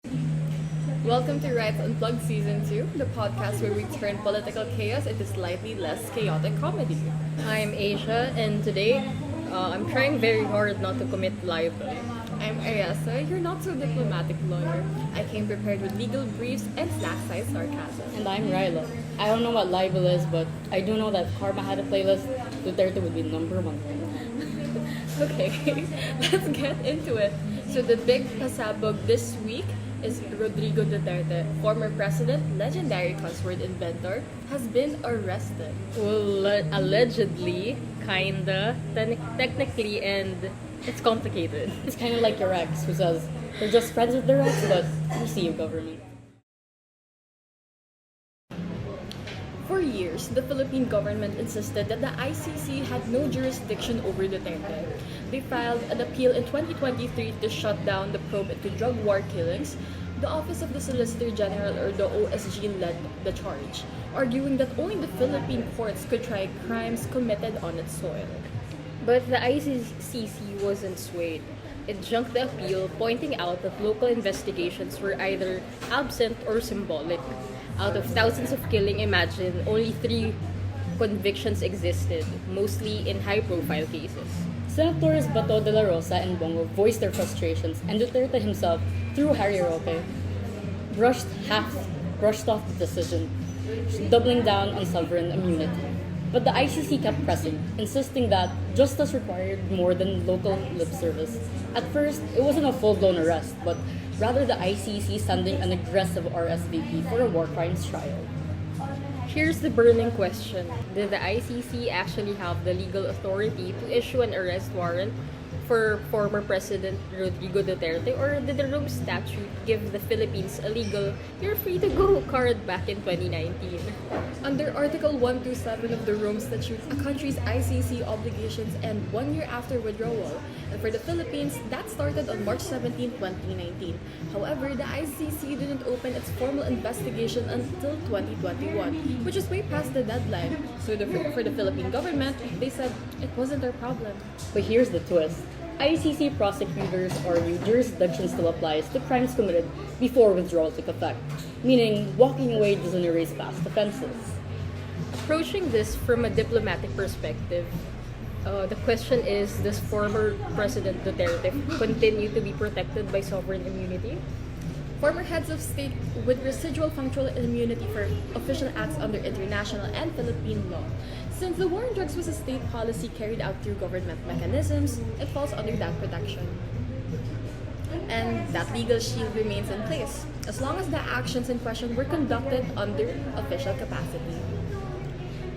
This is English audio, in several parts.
Welcome to Rights Unplugged Season 2, the podcast where we turn political chaos into slightly less chaotic comedy. I'm Asia, and today I'm trying very hard not to commit libel. I'm Ariasa, your not so diplomatic lawyer. I came prepared with legal briefs and snack-sized sarcasm. And I'm Ryla. I don't know what libel is, but I do know that if Karma had a playlist, Duterte would be number one. Okay, let's get into it. So the big pasabog this week is Rodrigo Duterte, former president, legendary cuss word inventor, has been arrested. Well, allegedly, kinda, technically, and it's complicated. It's kind of like your ex who says, they're just friends with their ex, but we see you, government. For years, the Philippine government insisted that the ICC had no jurisdiction over Duterte. They filed an appeal in 2023 to shut down the probe into drug war killings. The Office of the Solicitor General, or the OSG, led the charge, arguing that only the Philippine courts could try crimes committed on its soil. But the ICC wasn't swayed. It junked the appeal, pointing out that local investigations were either absent or symbolic. Out of thousands of killing, imagine only 3 convictions existed, mostly in high-profile cases. Senators Bato de la Rosa and Bongo voiced their frustrations, and Duterte himself, through Harry Roque, brushed off the decision, doubling down on sovereign immunity. But the ICC kept pressing, insisting that justice required more than local lip service. At first, it wasn't a full-blown arrest, but rather the ICC sending an aggressive RSVP for a war crimes trial. Here's the burning question. Did the ICC actually have the legal authority to issue an arrest warrant for former President Rodrigo Duterte, or did the Rome Statute give the Philippines a legal "you're free to go" card back in 2019? Under Article 127 of the Rome Statute, a country's ICC obligations end 1 year after withdrawal, and for the Philippines, that started on March 17, 2019. However, the ICC didn't open its formal investigation until 2021, which is way past the deadline. So for the Philippine government, they said it wasn't their problem. But here's the twist. ICC prosecutors argue jurisdiction still applies to crimes committed before withdrawal took effect, meaning walking away doesn't erase past offenses. Approaching this from a diplomatic perspective, the question is, does former President Duterte continue to be protected by sovereign immunity? Former heads of state with residual functional immunity for official acts under international and Philippine law. Since the war on drugs was a state policy carried out through government mechanisms, it falls under that protection. And that legal shield remains in place, as long as the actions in question were conducted under official capacity.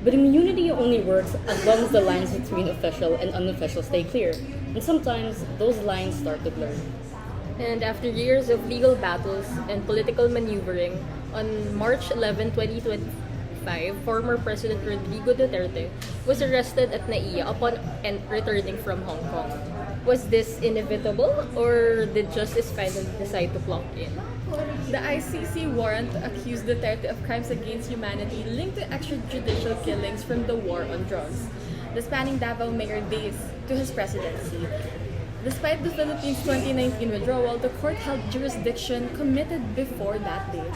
But immunity only works as long as the lines between official and unofficial stay clear, and sometimes those lines start to blur. And after years of legal battles and political maneuvering, on March 11, 2025, former President Rodrigo Duterte was arrested at NAIA upon returning from Hong Kong. Was this inevitable, or did justice finally decide to clock in? The ICC warrant accused Duterte of crimes against humanity linked to extrajudicial killings from the war on drugs, the spanning Davao Mayor days to his presidency. Despite the Philippines' 2019 withdrawal, the court held jurisdiction committed before that date.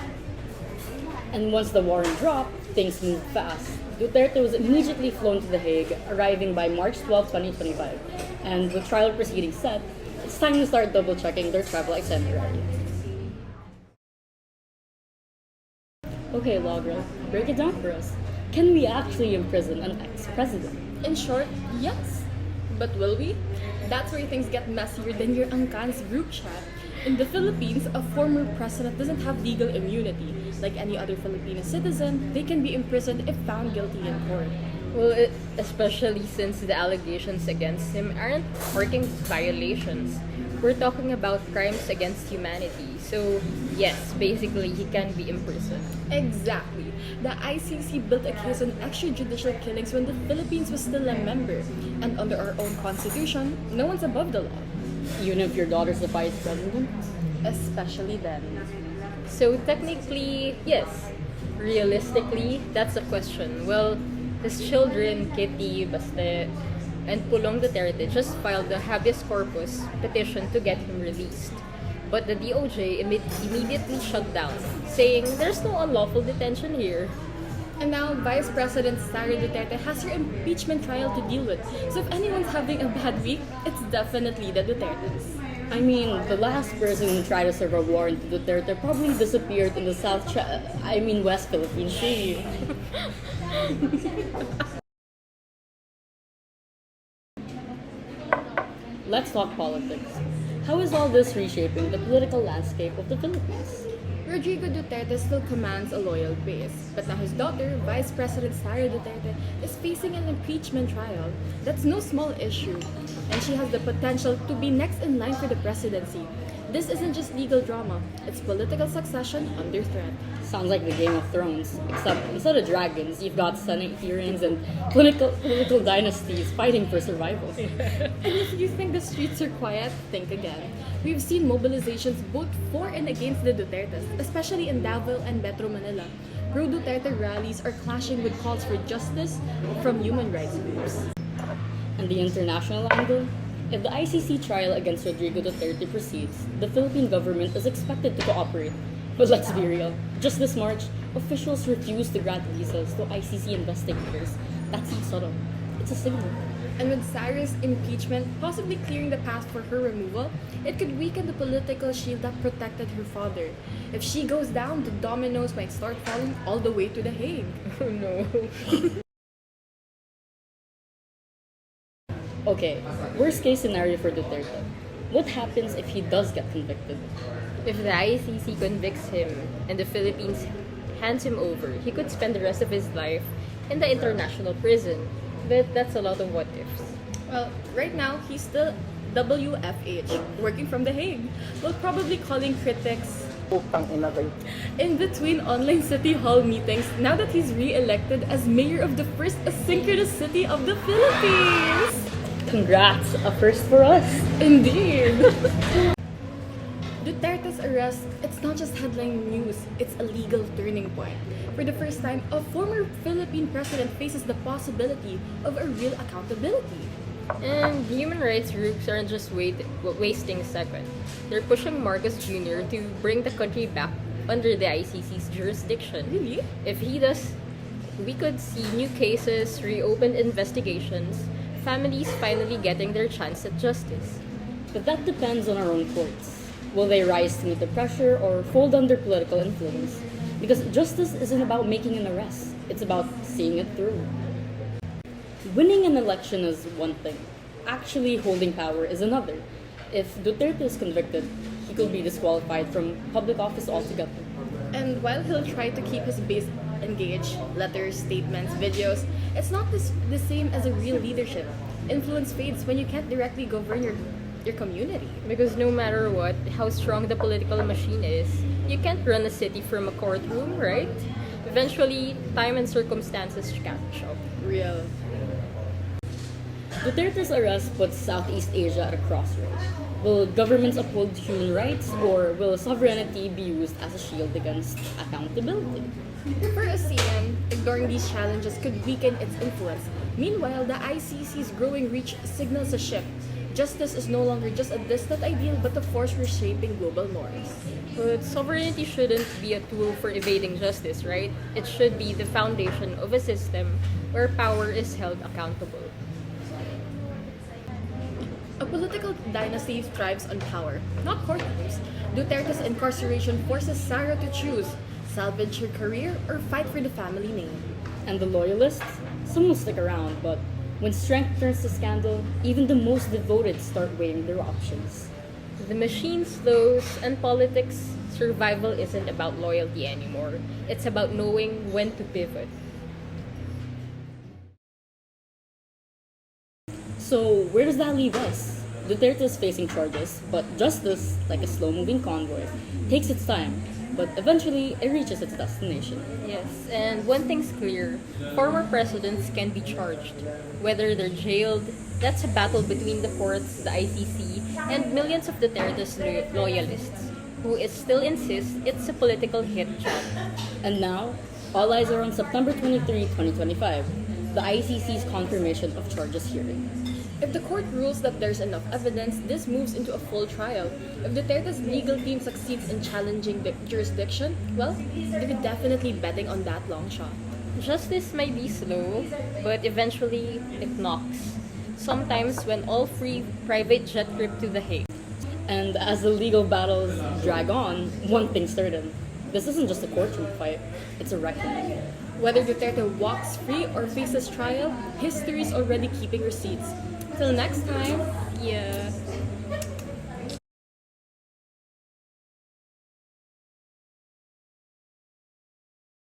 And once the warrant dropped, things moved fast. Duterte was immediately flown to The Hague, arriving by March 12, 2025. And with trial proceedings set, it's time to start double-checking their travel itinerary. Okay, Laura, break it down for us. Can we actually imprison an ex-president? In short, yes. But will we? That's where things get messier than your Angkan's group chat. In the Philippines, a former president doesn't have legal immunity. Like any other Filipino citizen, they can be imprisoned if found guilty in court. Well, especially since the allegations against him aren't marking violations. We're talking about crimes against humanity. So, yes, basically, he can be imprisoned. Exactly. The ICC built a case on extrajudicial killings when the Philippines was still a member. And under our own constitution, no one's above the law. Even if your daughter's the vice president? Especially then. So, technically, yes. Realistically, that's a question. Well, his children, Kitty, Baste, and Pulong Duterte just filed the habeas corpus petition to get him released. But the DOJ immediately shut down, saying there's no unlawful detention here. And now, Vice President Sara Duterte has her impeachment trial to deal with. So if anyone's having a bad week, it's definitely the Dutertes. I mean, the last person who tried to serve a warrant to Duterte probably disappeared in the West Philippine Sea. Let's talk politics. How is all this reshaping the political landscape of the Philippines? Rodrigo Duterte still commands a loyal base, but now his daughter, Vice President Sara Duterte, is facing an impeachment trial. That's no small issue, and she has the potential to be next in line for the presidency. This isn't just legal drama, it's political succession under threat. Sounds like the Game of Thrones, except instead of dragons, you've got Senate hearings and political dynasties fighting for survival. And if you think the streets are quiet, think again. We've seen mobilizations both for and against the Dutertes, especially in Davao and Metro Manila. Pro-Duterte rallies are clashing with calls for justice from human rights groups. And the international angle? If the ICC trial against Rodrigo Duterte proceeds, the Philippine government is expected to cooperate. But let's be real, just this March, officials refused to grant visas to ICC investigators. That's subtle. It's a signal. And with Sara's impeachment possibly clearing the path for her removal, it could weaken the political shield that protected her father. If she goes down, the dominoes might start falling all the way to The Hague. Oh no. Okay, worst case scenario for Duterte. What happens if he does get convicted? If the ICC convicts him and the Philippines hands him over, he could spend the rest of his life in the international prison. But that's a lot of what ifs. Well, right now, he's still WFH, working from The Hague, while probably calling critics in between online city hall meetings now that he's re-elected as mayor of the first asynchronous city of the Philippines. Congrats, a first for us. Indeed. Duterte's arrest, it's not just headline news, it's a legal turning point. For the first time, a former Philippine president faces the possibility of a real accountability. And human rights groups aren't just wasting a second. They're pushing Marcos Jr. to bring the country back under the ICC's jurisdiction. Really? If he does, we could see new cases, reopened investigations, families finally getting their chance at justice. But that depends on our own courts. Will they rise to meet the pressure or fold under political influence? Because justice isn't about making an arrest, it's about seeing it through. Winning an election is one thing, actually holding power is another. If Duterte is convicted, he could be disqualified from public office altogether. And while he'll try to keep his base engaged, letters, statements, videos, it's not the same as a real leadership. Influence fades when you can't directly govern your community. Because no matter what, how strong the political machine is, you can't run a city from a courtroom, right? Eventually, time and circumstances catch up. Real. Duterte's arrest puts Southeast Asia at a crossroads. Will governments uphold human rights, or will sovereignty be used as a shield against accountability? For ASEAN, ignoring these challenges could weaken its influence. Meanwhile, the ICC's growing reach signals a shift. Justice is no longer just a distant ideal, but a force reshaping global norms. But sovereignty shouldn't be a tool for evading justice, right? It should be the foundation of a system where power is held accountable. A political dynasty thrives on power, not courtrooms. Duterte's incarceration forces Sara to choose: salvage her career or fight for the family name. And the loyalists? Some will stick around, but when strength turns to scandal, even the most devoted start weighing their options. The machine slows, and politics, survival isn't about loyalty anymore. It's about knowing when to pivot. So, where does that leave us? Duterte is facing charges, but justice, like a slow-moving convoy, takes its time, but eventually it reaches its destination. Yes, and one thing's clear, former presidents can be charged. Whether they're jailed, that's a battle between the courts, the ICC, and millions of Duterte's loyalists, who still insist it's a political hit job. And now, all eyes are on September 23, 2025, the ICC's confirmation of charges hearing. If the court rules that there's enough evidence, this moves into a full trial. If Duterte's legal team succeeds in challenging the jurisdiction, well, they're definitely betting on that long shot. Justice may be slow, but eventually it knocks. Sometimes when all free private jet trip to The Hague. And as the legal battles drag on, one thing's certain. This isn't just a courtroom fight, it's a reckoning. Whether Duterte walks free or faces trial, history's already keeping receipts. Till next time, Yeah.